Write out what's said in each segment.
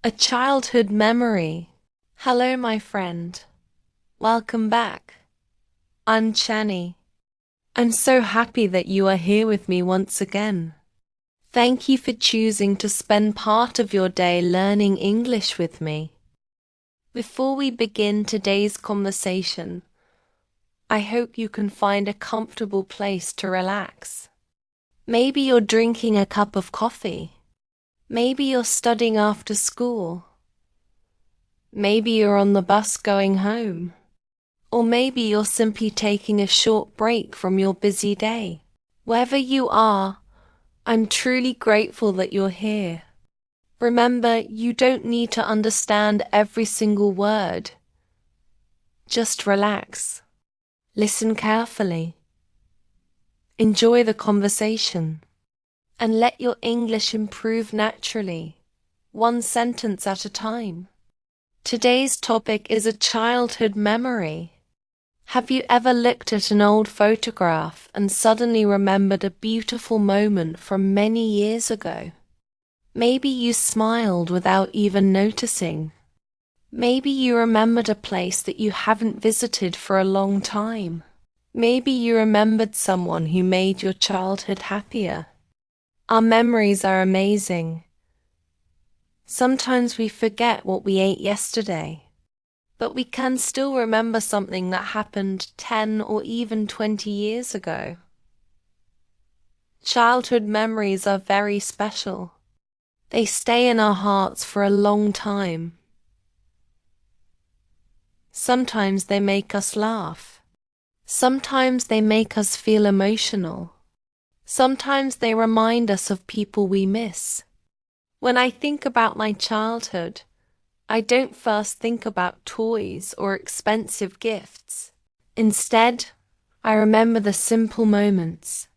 A childhood memory. Hello, my friend. Welcome back. I'm Channie. I'm so happy that you are here with me once again. Thank you for choosing to spend part of your day learning English with me. Before we begin today's conversation, I hope you can find a comfortable place to relax. Maybe you're drinking a cup of coffee. Maybe you're studying after school. Maybe you're on the bus going home. Or maybe you're simply taking a short break from your busy day. Wherever you are, I'm truly grateful that you're here. Remember, you don't need to understand every single word. Just relax. Listen carefully. Enjoy the conversation. And let your English improve naturally, one sentence at a time. Today's topic is a childhood memory. Have you ever looked at an old photograph and suddenly remembered a beautiful moment from many years ago? Maybe you smiled without even noticing. Maybe you remembered a place that you haven't visited for a long time. Maybe you remembered someone who made your childhood happier. Our memories are amazing. Sometimes we forget what we ate yesterday, but we can still remember something that happened 10 or even 20 years ago. Childhood memories are very special. They stay in our hearts for a long time. Sometimes they make us laugh. Sometimes they make us feel emotional. Sometimes they remind us of people we miss. When I think about my childhood, I don't first think about toys or expensive gifts. Instead, I remember the simple moments.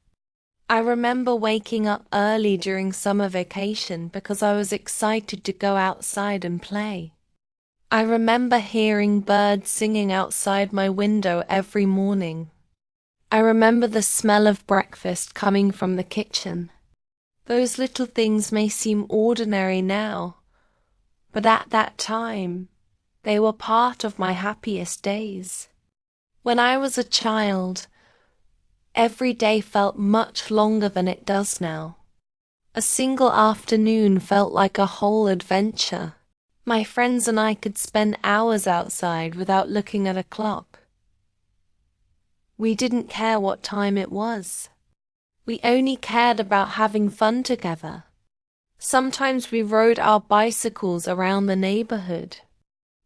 I remember waking up early during summer vacation because I was excited to go outside and play. I remember hearing birds singing outside my window every morning. I remember the smell of breakfast coming from the kitchen. Those little things may seem ordinary now, but at that time, they were part of my happiest days. When I was a child, every day felt much longer than it does now. A single afternoon felt like a whole adventure. My friends and I could spend hours outside without looking at a clock. We didn't care what time it was. We only cared about having fun together. Sometimes we rode our bicycles around the neighborhood.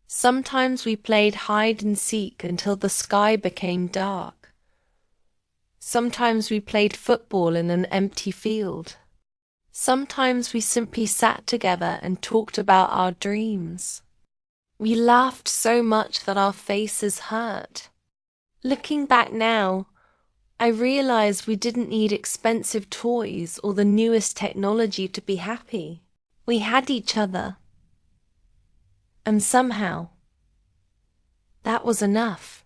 Sometimes we played hide and seek until the sky became dark. Sometimes we played football in an empty field. Sometimes we simply sat together and talked about our dreams. We laughed so much that our faces hurt. Looking back now, I realize we didn't need expensive toys or the newest technology to be happy. We had each other. And somehow, that was enough.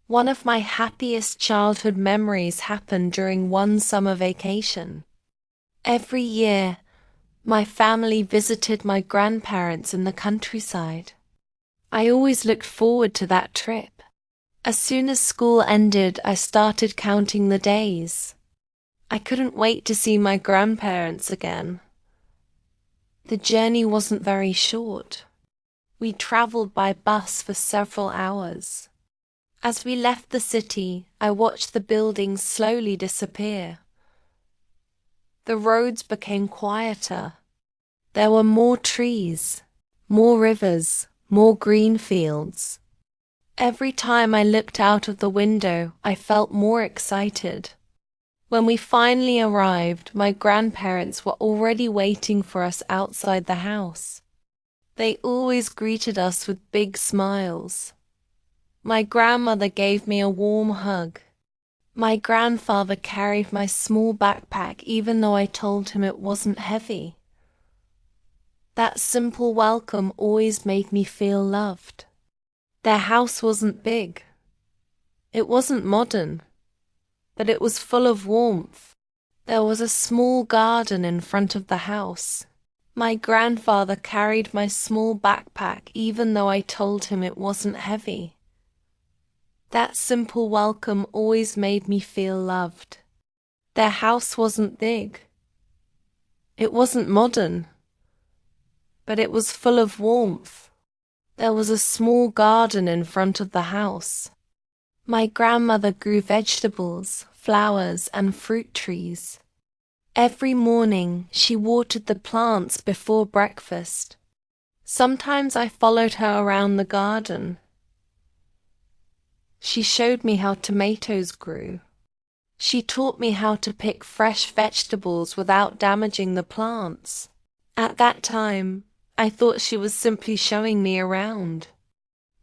One of my happiest childhood memories happened during one summer vacation. Every year, my family visited my grandparents in the countryside. I always looked forward to that trip. As soon as school ended, I started counting the days. I couldn't wait to see my grandparents again. The journey wasn't very short. We traveled by bus for several hours. As we left the city, I watched the buildings slowly disappear. The roads became quieter. There were more trees, more rivers, more green fields. Every time I looked out of the window, I felt more excited. When we finally arrived, my grandparents were already waiting for us outside the house. They always greeted us with big smiles. My grandmother gave me a warm hug. My grandfather carried my small backpack even though I told him it wasn't heavy. That simple welcome always made me feel loved. Their house wasn't big. It wasn't modern, but it was full of warmth. There was a small garden in front of the house. My grandfather carried my small backpack even though I told him it wasn't heavy. That simple welcome always made me feel loved. Their house wasn't big. It wasn't modern, but it was full of warmth. There was a small garden in front of the house. My grandmother grew vegetables, flowers, and fruit trees. Every morning she watered the plants before breakfast. Sometimes I followed her around the garden. She showed me how tomatoes grew. She taught me how to pick fresh vegetables without damaging the plants. At that time, I thought she was simply showing me around.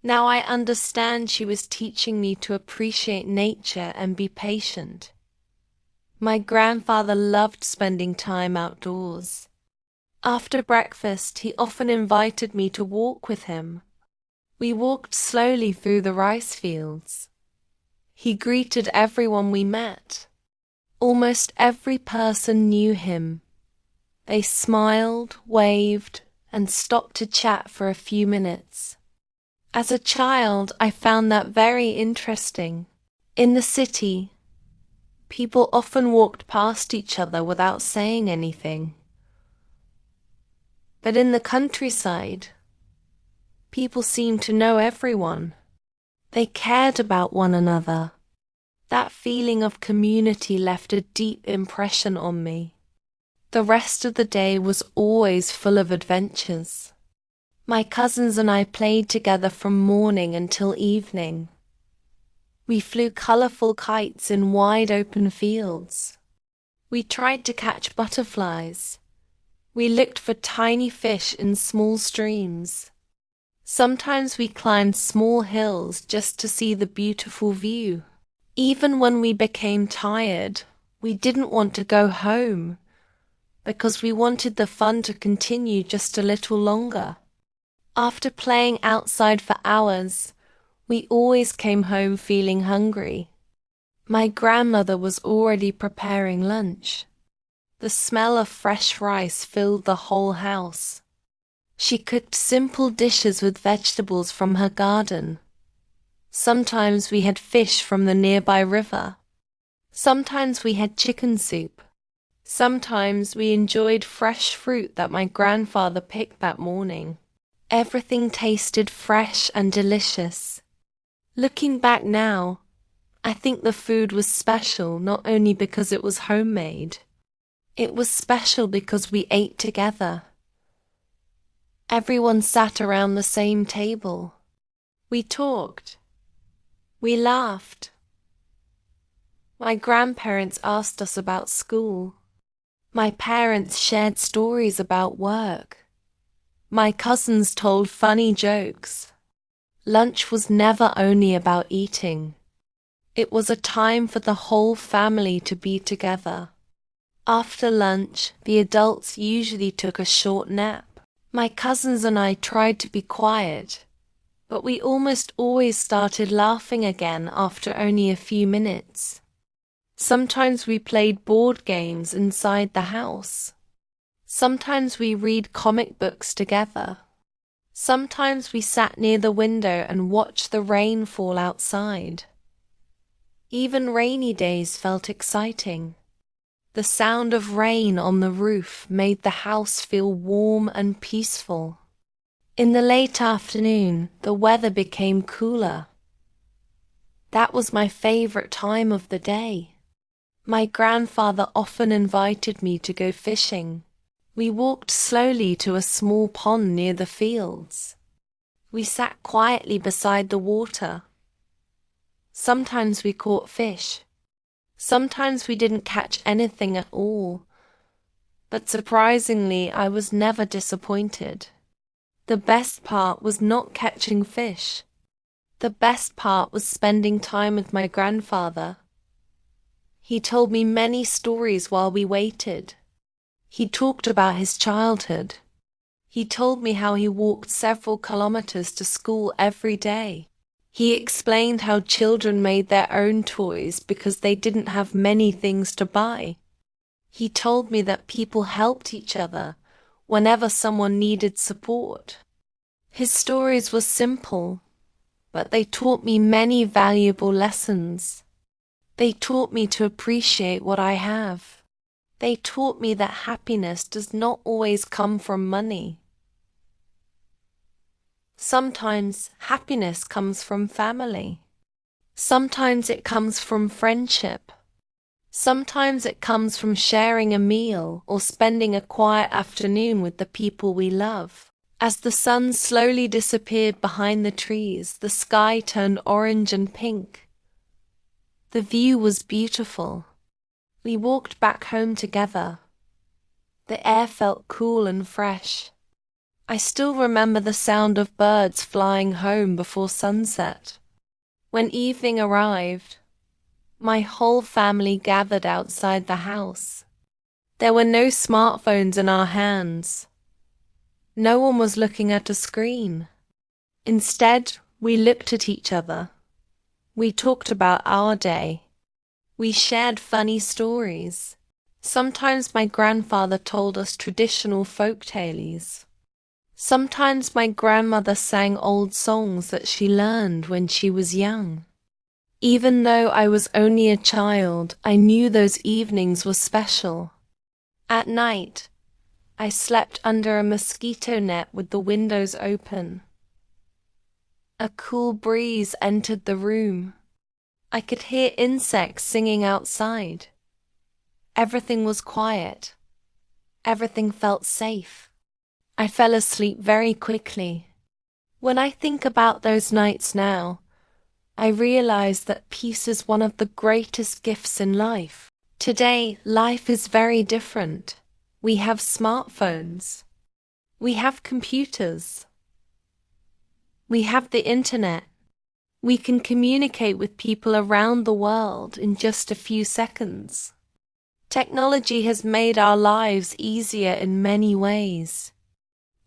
Now I understand she was teaching me to appreciate nature and be patient. My grandfather loved spending time outdoors. After breakfast, he often invited me to walk with him. We walked slowly through the rice fields. He greeted everyone we met. Almost every person knew him. They smiled, waved, and stopped to chat for a few minutes. As a child, I found that very interesting. In the city, people often walked past each other without saying anything. But in the countryside, people seemed to know everyone. They cared about one another. That feeling of community left a deep impression on me. The rest of the day was always full of adventures. My cousins and I played together from morning until evening. We flew colorful kites in wide open fields. We tried to catch butterflies. We looked for tiny fish in small streams. Sometimes we climbed small hills just to see the beautiful view. Even when we became tired, we didn't want to go home because we wanted the fun to continue just a little longer. After playing outside for hours, we always came home feeling hungry. My grandmother was already preparing lunch. The smell of fresh rice filled the whole house. She cooked simple dishes with vegetables from her garden. Sometimes we had fish from the nearby river. Sometimes we had chicken soup. Sometimes we enjoyed fresh fruit that my grandfather picked that morning. Everything tasted fresh and delicious. Looking back now, I think the food was special not only because it was homemade. It was special because we ate together. Everyone sat around the same table. We talked. We laughed. My grandparents asked us about school. My parents shared stories about work. My cousins told funny jokes. Lunch was never only about eating. It was a time for the whole family to be together. After lunch, the adults usually took a short nap. My cousins and I tried to be quiet, but we almost always started laughing again after only a few minutes. Sometimes we played board games inside the house. Sometimes we read comic books together. Sometimes we sat near the window and watched the rain fall outside. Even rainy days felt exciting. The sound of rain on the roof made the house feel warm and peaceful. In the late afternoon, the weather became cooler. That was my favorite time of the day. My grandfather often invited me to go fishing. We walked slowly to a small pond near the fields. We sat quietly beside the water. Sometimes we caught fish. Sometimes we didn't catch anything at all. But surprisingly, I was never disappointed. The best part was not catching fish. The best part was spending time with my grandfather. He told me many stories while we waited. He talked about his childhood. He told me how he walked several kilometers to school every day. He explained how children made their own toys because they didn't have many things to buy. He told me that people helped each other whenever someone needed support. His stories were simple, but they taught me many valuable lessons. They taught me to appreciate what I have. They taught me that happiness does not always come from money. Sometimes happiness comes from family. Sometimes it comes from friendship. Sometimes it comes from sharing a meal or spending a quiet afternoon with the people we love. As the sun slowly disappeared behind the trees, the sky turned orange and pink. The view was beautiful. We walked back home together. The air felt cool and fresh. I still remember the sound of birds flying home before sunset. When evening arrived, my whole family gathered outside the house. There were no smartphones in our hands. No one was looking at a screen. Instead, we looked at each other. We talked about our day. We shared funny stories. Sometimes my grandfather told us traditional folk tales. Sometimes my grandmother sang old songs that she learned when she was young. Even though I was only a child, I knew those evenings were special. At night, I slept under a mosquito net with the windows open. A cool breeze entered the room. I could hear insects singing outside. Everything was quiet. Everything felt safe. I fell asleep very quickly. When I think about those nights now, I realize that peace is one of the greatest gifts in life. Today, life is very different. We have smartphones. We have computers. We have the internet. We can communicate with people around the world in just a few seconds. Technology has made our lives easier in many ways.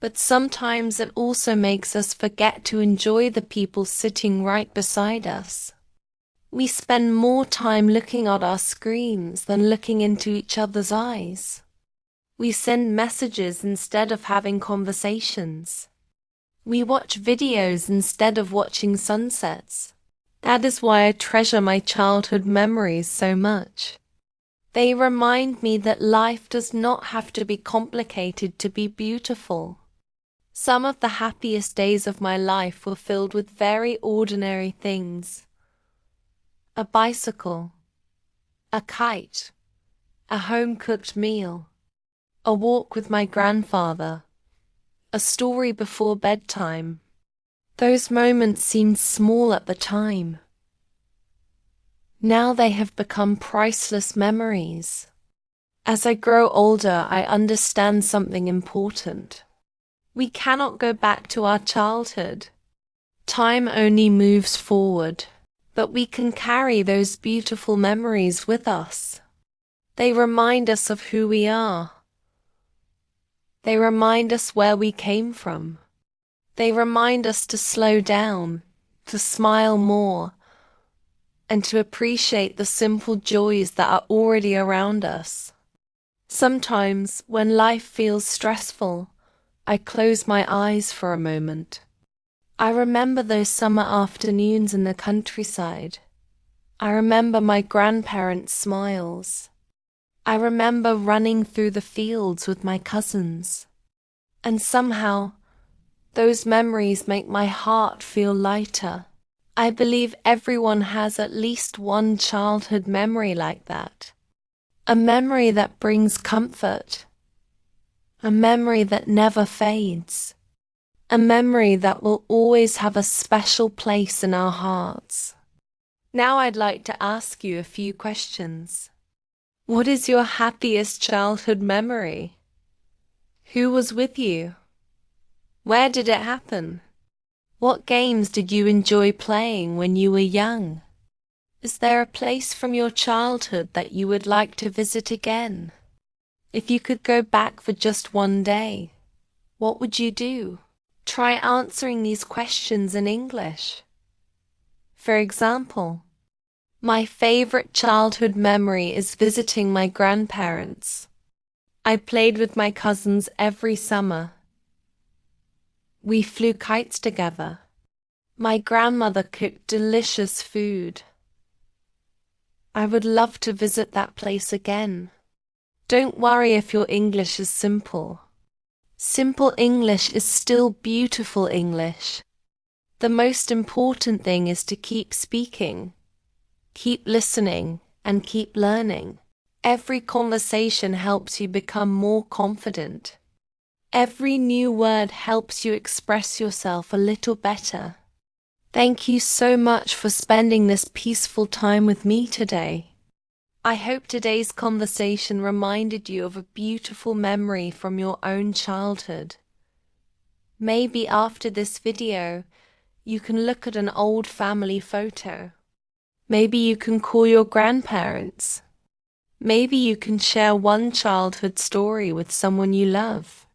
But sometimes it also makes us forget to enjoy the people sitting right beside us. We spend more time looking at our screens than looking into each other's eyes. We send messages instead of having conversations. We watch videos instead of watching sunsets. That is why I treasure my childhood memories so much. They remind me that life does not have to be complicated to be beautiful. Some of the happiest days of my life were filled with very ordinary things. A bicycle, a kite, a home-cooked meal, a walk with my grandfather, a story before bedtime. Those moments seemed small at the time. Now they have become priceless memories. As I grow older, I understand something important. We cannot go back to our childhood. Time only moves forward, but we can carry those beautiful memories with us. They remind us of who we are. They remind us where we came from. They remind us to slow down, to smile more, and to appreciate the simple joys that are already around us. Sometimes, when life feels stressful, I close my eyes for a moment. I remember those summer afternoons in the countryside. I remember my grandparents' smiles. I remember running through the fields with my cousins. And somehow, those memories make my heart feel lighter. I believe everyone has at least one childhood memory like that. A memory that brings comfort. A memory that never fades. A memory that will always have a special place in our hearts. Now I'd like to ask you a few questions. What is your happiest childhood memory? Who was with you? Where did it happen? What games did you enjoy playing when you were young? Is there a place from your childhood that you would like to visit again? If you could go back for just one day, what would you do? Try answering these questions in English. For example, my favorite childhood memory is visiting my grandparents. I played with my cousins every summer. We flew kites together. My grandmother cooked delicious food. I would love to visit that place again. Don't worry if your English is simple. Simple English is still beautiful English. The most important thing is to keep speaking, keep listening, and keep learning. Every conversation helps you become more confident. Every new word helps you express yourself a little better. Thank you so much for spending this peaceful time with me today. I hope today's conversation reminded you of a beautiful memory from your own childhood. Maybe after this video, you can look at an old family photo. Maybe you can call your grandparents. Maybe you can share one childhood story with someone you love.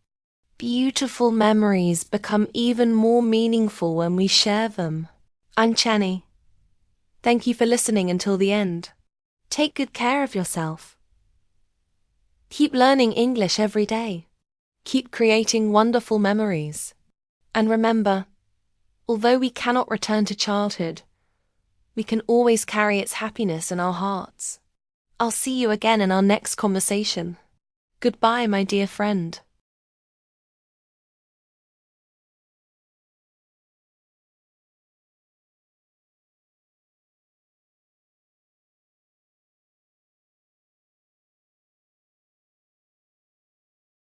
Beautiful memories become even more meaningful when we share them. I'm Channie. Thank you for listening until the end. Take good care of yourself. Keep learning English every day. Keep creating wonderful memories. And remember, although we cannot return to childhood, we can always carry its happiness in our hearts. I'll see you again in our next conversation. Goodbye, my dear friend.